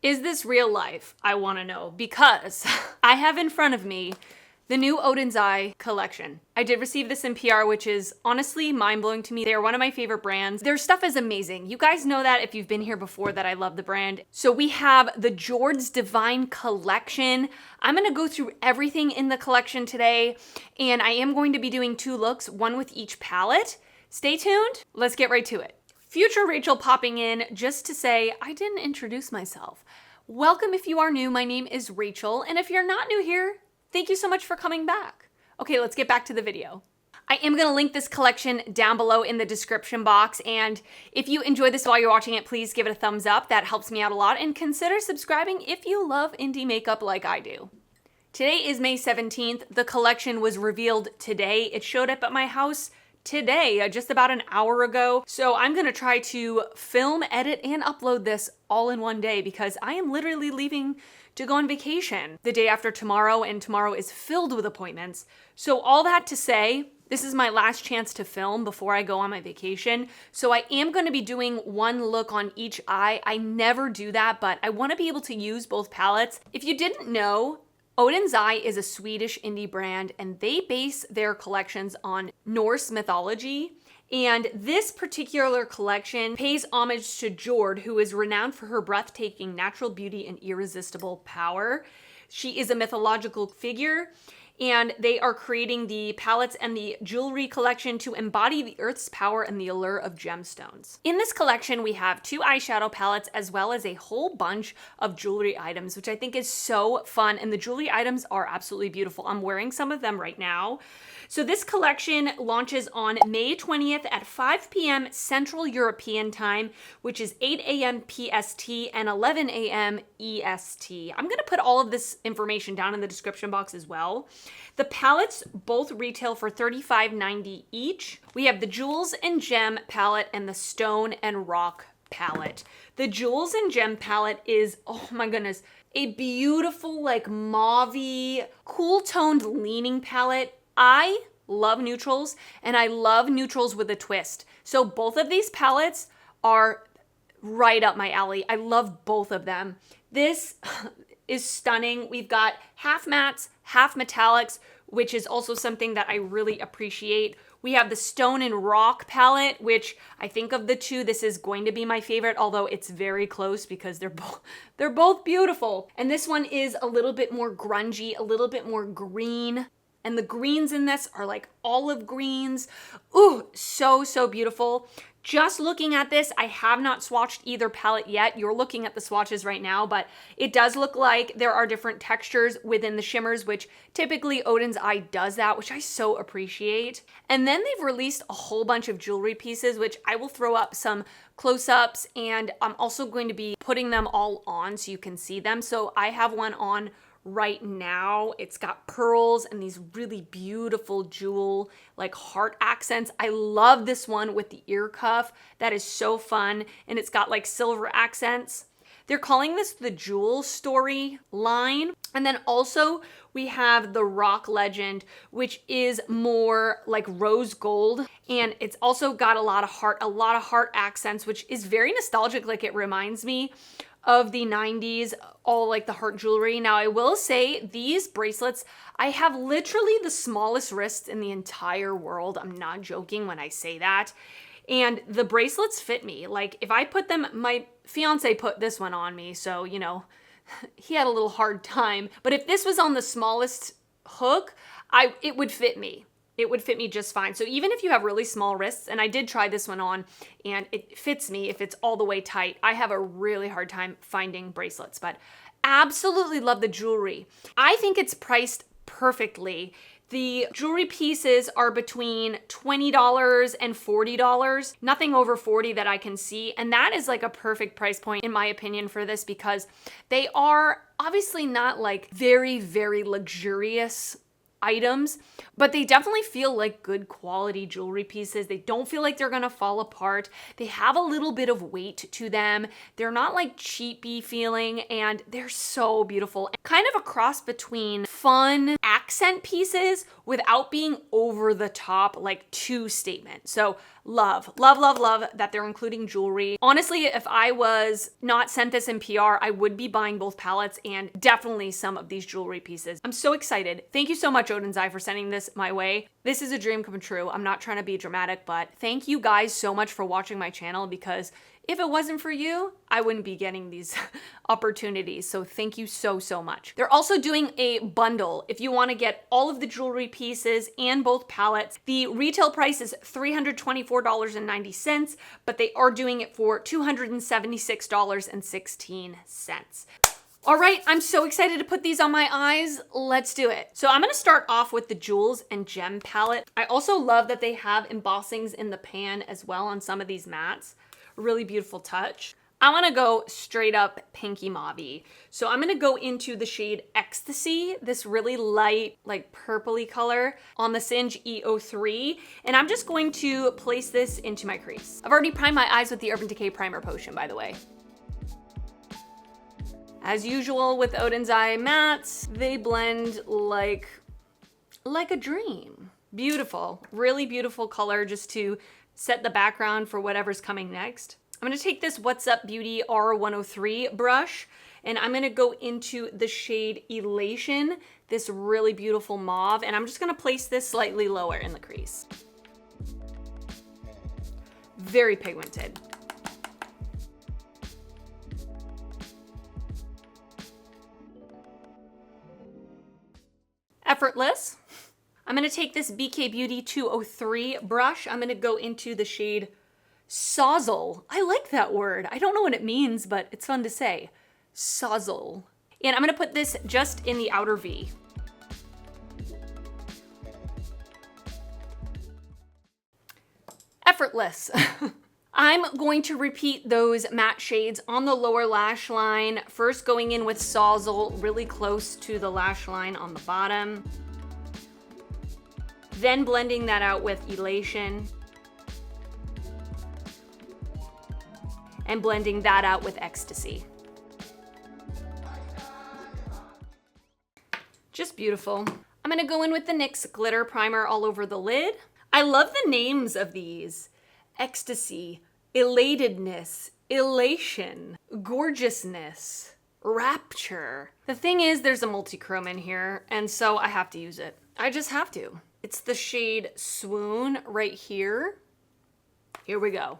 Is this real life? I want to know, because I have in front of me the new ODEN'S Eye collection. I did receive this in PR, which is honestly mind-blowing to me. They are one of my favorite brands. Their stuff is amazing. You guys know that if you've been here before, that I love the brand. So we have the JORD'S Divine Collection. I'm gonna go through everything in the collection today, and I am going to be doing 2 looks, one with each palette. Stay tuned, let's get right to it. Future Rachel popping in just to say I didn't introduce myself. Welcome if you are new, my name is Rachel, and if you're not new here, thank you so much for coming back. Okay, let's get back to the video. I am gonna link this collection down below in the description box, and if you enjoy this while you're watching it, please give it a thumbs up. That helps me out a lot, and consider subscribing if you love indie makeup like I do. Today is May 17th. The collection was revealed today. It showed up at my house today, just about an hour ago. So I'm gonna try to film, edit, and upload this all in one day because I am literally leaving to go on vacation the day after tomorrow, and tomorrow is filled with appointments. So all that to say, this is my last chance to film before I go on my vacation. So I am gonna be doing 1 look on each eye. I never do that, but I wanna be able to use both palettes. If you didn't know, ODEN'S Eye is a Swedish indie brand, and they base their collections on Norse mythology. And this particular collection pays homage to Jord, who is renowned for her breathtaking natural beauty and irresistible power. She is a mythological figure, and they are creating the palettes and the jewelry collection to embody the earth's power and the allure of gemstones. In this collection, we have 2 eyeshadow palettes as well as a whole bunch of jewelry items, which I think is so fun. And the jewelry items are absolutely beautiful. I'm wearing some of them right now. So this collection launches on May 20th at 5 p.m. Central European Time, which is 8 a.m. PST and 11 a.m. EST. I'm gonna put all of this information down in the description box as well. The palettes both retail for $35.90 each. We have the Jewels and Gem palette and the Stone and Rock palette. The Jewels and Gem palette is, oh my goodness, a beautiful, like mauve-y, cool toned leaning palette. I love neutrals, and I love neutrals with a twist. So both of these palettes are right up my alley. I love both of them. This is stunning. We've got half mattes, half metallics, which is also something that I really appreciate. We have the Stone and Rock palette, which I think of the 2, this is going to be my favorite, although it's very close because they're both beautiful. And this one is a little bit more grungy, a little bit more green. And the greens in this are like olive greens. Ooh, so, so beautiful. Just looking at this, I have not swatched either palette yet. You're looking at the swatches right now, but it does look like there are different textures within the shimmers, which typically ODEN'S Eye does that, which I so appreciate. And then they've released a whole bunch of jewelry pieces, which I will throw up some close-ups, and I'm also going to be putting them all on so you can see them. So I have one on right now. It's got pearls and these really beautiful jewel like heart accents. I love this one with the ear cuff. That is so fun, and it's got like silver accents. They're calling this the Jewel Story line. And then also we have the Rock Legend, which is more like rose gold, and it's also got a lot of heart accents, which is very nostalgic. Like, it reminds me of the 90s, all like the heart jewelry. Now, I will say these bracelets, I have literally the smallest wrists in the entire world. I'm not joking when I say that. And the bracelets fit me. Like, if I put them, my fiance put this one on me, so, you know, he had a little hard time. But if this was on the smallest hook, it would fit me. It would fit me just fine. So even if you have really small wrists, and I did try this one on and it fits me if it's all the way tight, I have a really hard time finding bracelets, but absolutely love the jewelry. I think it's priced perfectly. The jewelry pieces are between $20 and $40, nothing over $40 that I can see. And that is like a perfect price point in my opinion for this, because they are obviously not like very, very luxurious items, but they definitely feel like good quality jewelry pieces. They don't feel like they're gonna fall apart. They have a little bit of weight to them. They're not like cheapy feeling, and they're so beautiful. Kind of a cross between fun accent pieces without being over the top, like too statement. So love, love, love, love that they're including jewelry. Honestly, if I was not sent this in PR, I would be buying both palettes and definitely some of these jewelry pieces. I'm so excited. Thank you so much, ODEN'S for sending this my way. This is a dream come true. I'm not trying to be dramatic, but thank you guys so much for watching my channel, because if it wasn't for you, I wouldn't be getting these opportunities. So thank you so, so much. They're also doing a bundle. If you want to get all of the jewelry pieces and both palettes, the retail price is $324.90, but they are doing it for $276.16. All right, I'm so excited to put these on my eyes. Let's do it. So I'm gonna start off with the Jewels and Gem palette. I also love that they have embossings in the pan as well on some of these mattes. Really beautiful touch. I wanna go straight up pinky mauve-y. So I'm gonna go into the shade Ecstasy, this really light, like purpley color on the Singe E03. And I'm just going to place this into my crease. I've already primed my eyes with the Urban Decay Primer Potion, by the way. As usual with ODEN'S mattes, they blend like a dream. Beautiful, really beautiful color just to set the background for whatever's coming next. I'm gonna take this What's Up Beauty R103 brush, and I'm gonna go into the shade Elation, this really beautiful mauve, and I'm just gonna place this slightly lower in the crease. Very pigmented. Effortless. I'm gonna take this BK Beauty 203 brush. I'm gonna go into the shade Sozzle. I like that word. I don't know what it means, but it's fun to say. Sozzle. And I'm gonna put this just in the outer V. Effortless. I'm going to repeat those matte shades on the lower lash line. First going in with Sozzle, really close to the lash line on the bottom. Then blending that out with Elation. And blending that out with Ecstasy. Just beautiful. I'm gonna go in with the NYX Glitter Primer all over the lid. I love the names of these. Ecstasy, Elatedness, Elation, Gorgeousness, Rapture. The thing is, there's a multi-chrome in here, and so I have to use it. I just have to. It's the shade Swoon right here. Here we go.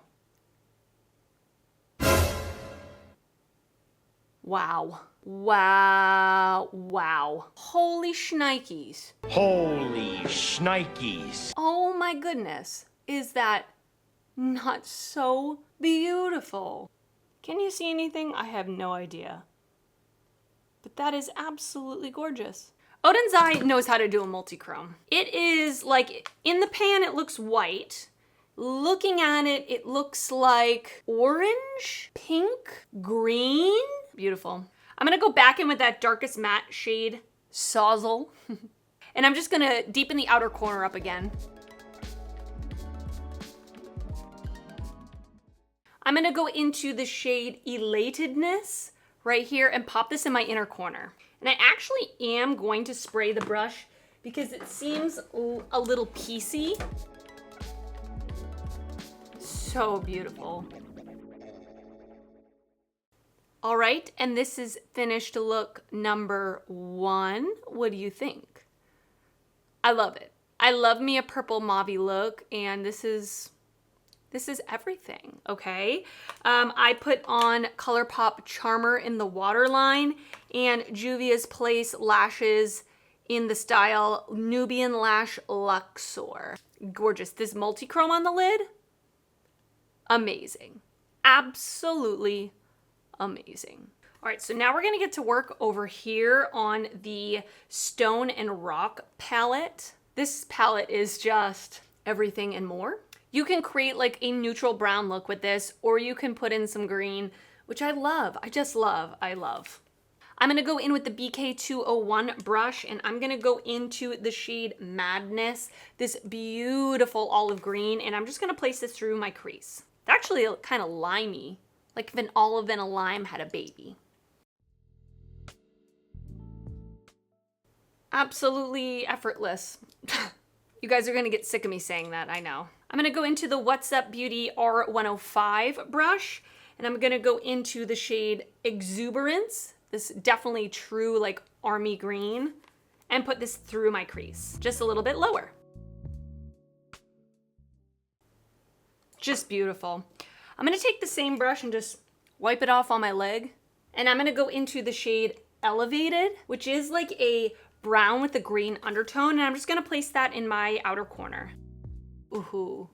Wow. Wow. Wow. Holy shnikes. Holy shnikes. Oh my goodness. Is that not so beautiful? Can you see anything? I have no idea. But that is absolutely gorgeous. ODEN'S knows how to do a multi-chrome. It is like, in the pan it looks white. Looking at it, it looks like orange, pink, green. Beautiful. I'm gonna go back in with that darkest matte shade, Sozzle. And I'm just gonna deepen the outer corner up again. I'm gonna go into the shade Elatedness right here and pop this in my inner corner. And I actually am going to spray the brush because it seems a little piecey. So beautiful. All right, and this is finished look number 1. What do you think? I love it. I love me a purple mauve look, and this is everything, okay? I put on ColourPop Charmer in the waterline and Juvia's Place lashes in the style Nubian Lash Luxor. Gorgeous. This multi-chrome on the lid, amazing. Absolutely amazing. All right, so now we're gonna get to work over here on the Stone and Rock palette. This palette is just everything and more. You can create like a neutral brown look with this, or you can put in some green, which I love. I just love, I love. I'm gonna go in with the BK201 brush, and I'm gonna go into the shade Madness, this beautiful olive green, and I'm just gonna place this through my crease. It's actually kind of limey, like if an olive and a lime had a baby. Absolutely effortless. You guys are gonna get sick of me saying that, I know. I'm gonna go into the What's Up Beauty R105 brush, and I'm gonna go into the shade Exuberance, this definitely true like army green, and put this through my crease, just a little bit lower. Just beautiful. I'm gonna take the same brush and just wipe it off on my leg, and I'm gonna go into the shade Elevated, which is like a brown with a green undertone, and I'm just gonna place that in my outer corner. Ooh.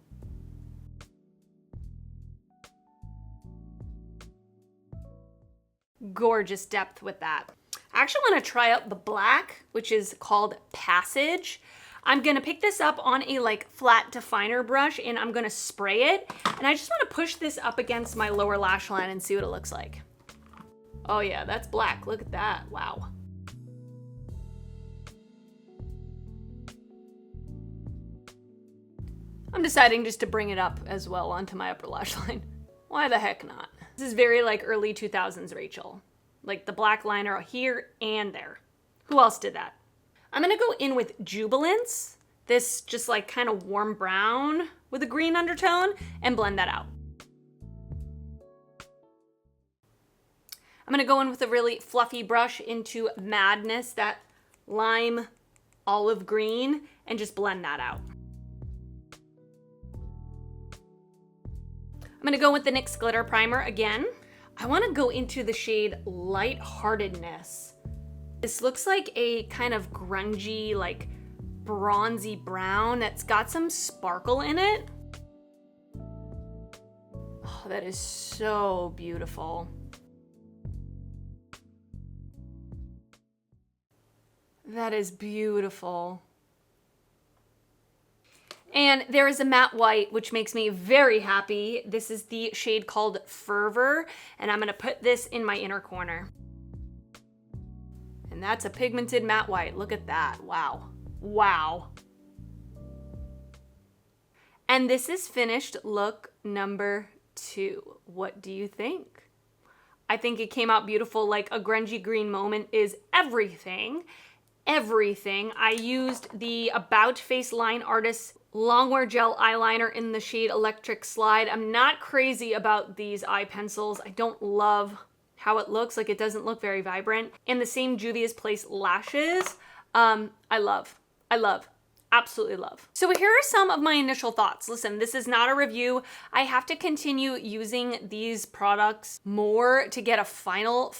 Gorgeous depth with that. I actually want to try out the black, which is called Passage. I'm gonna pick this up on a like flat definer brush, and I'm gonna spray it, and I just want to push this up against my lower lash line and see what it looks like. Oh yeah, that's black. Look at that. Wow. I'm deciding just to bring it up as well onto my upper lash line. Why the heck not? This is very like early 2000s Rachel. Like the black liner here and there. Who else did that? I'm gonna go in with Jubilance, this just like kind of warm brown with a green undertone, and blend that out. I'm gonna go in with a really fluffy brush into Madness, that lime olive green, and just blend that out. I'm gonna go with the NYX Glitter Primer again. I wanna go into the shade Lightheartedness. This looks like a kind of grungy, like bronzy brown that's got some sparkle in it. Oh, that is so beautiful. That is beautiful. And there is a matte white, which makes me very happy. This is the shade called Fervor, and I'm gonna put this in my inner corner. And that's a pigmented matte white. Look at that. Wow. Wow. And this is finished look number 2. What do you think? I think it came out beautiful. Like a grungy green moment is everything. Everything. I used the About Face Line Artist Longwear Gel Eyeliner in the shade Electric Slide. I'm not crazy about these eye pencils. I don't love how it looks. Like it doesn't look very vibrant. And the same Juvia's Place lashes. I love, absolutely love. So here are some of my initial thoughts. Listen, this is not a review. I have to continue using these products more to get a final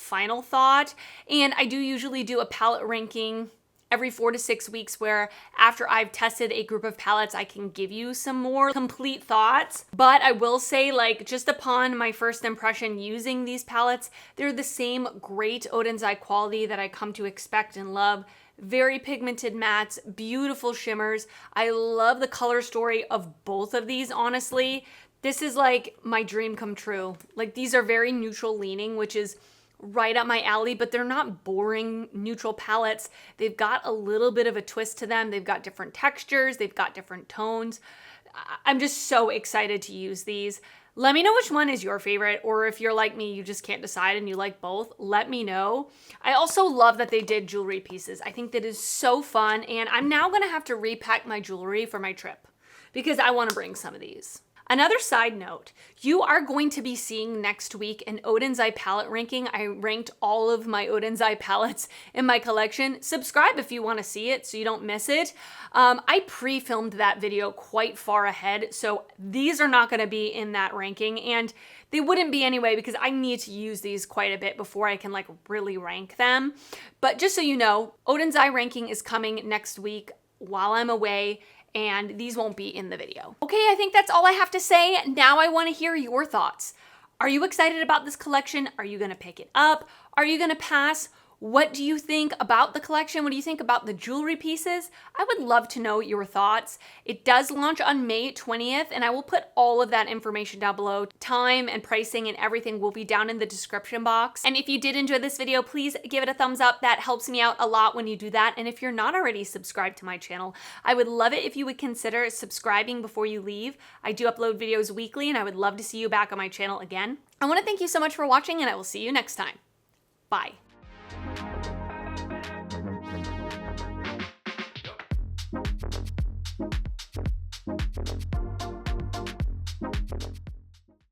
thought. And I do usually do a palette ranking every 4 to 6 weeks, where after I've tested a group of palettes, I can give you some more complete thoughts. But I will say, like, just upon my first impression using these palettes, they're the same great ODEN'S eye quality that I come to expect and love. Very pigmented mattes, beautiful shimmers. I love the color story of both of these, honestly. This is like my dream come true. Like, these are very neutral leaning, which is right up my alley, but they're not boring neutral palettes. They've got a little bit of a twist to them. They've got different textures. They've got different tones. I'm just so excited to use these. Let me know which one is your favorite, or if you're like me, you just can't decide and you like both, let me know. I also love that they did jewelry pieces. I think that is so fun, and I'm now gonna have to repack my jewelry for my trip because I wanna bring some of these. Another side note, you are going to be seeing next week an ODEN'S eye palette ranking. I ranked all of my ODEN'S eye palettes in my collection. Subscribe if you want to see it so you don't miss it. I pre-filmed that video quite far ahead, so these are not going to be in that ranking, and they wouldn't be anyway because I need to use these quite a bit before I can like really rank them. But just so you know, ODEN'S eye ranking is coming next week while I'm away, and these won't be in the video. Okay, I think that's all I have to say. Now I wanna hear your thoughts. Are you excited about this collection? Are you gonna pick it up? Are you gonna pass? What do you think about the collection? What do you think about the jewelry pieces? I would love to know your thoughts. It does launch on May 20th, and I will put all of that information down below. Time and pricing and everything will be down in the description box. And if you did enjoy this video, please give it a thumbs up. That helps me out a lot when you do that. And if you're not already subscribed to my channel, I would love it if you would consider subscribing before you leave. I do upload videos weekly, and I would love to see you back on my channel again. I want to thank you so much for watching, and I will see you next time. Bye.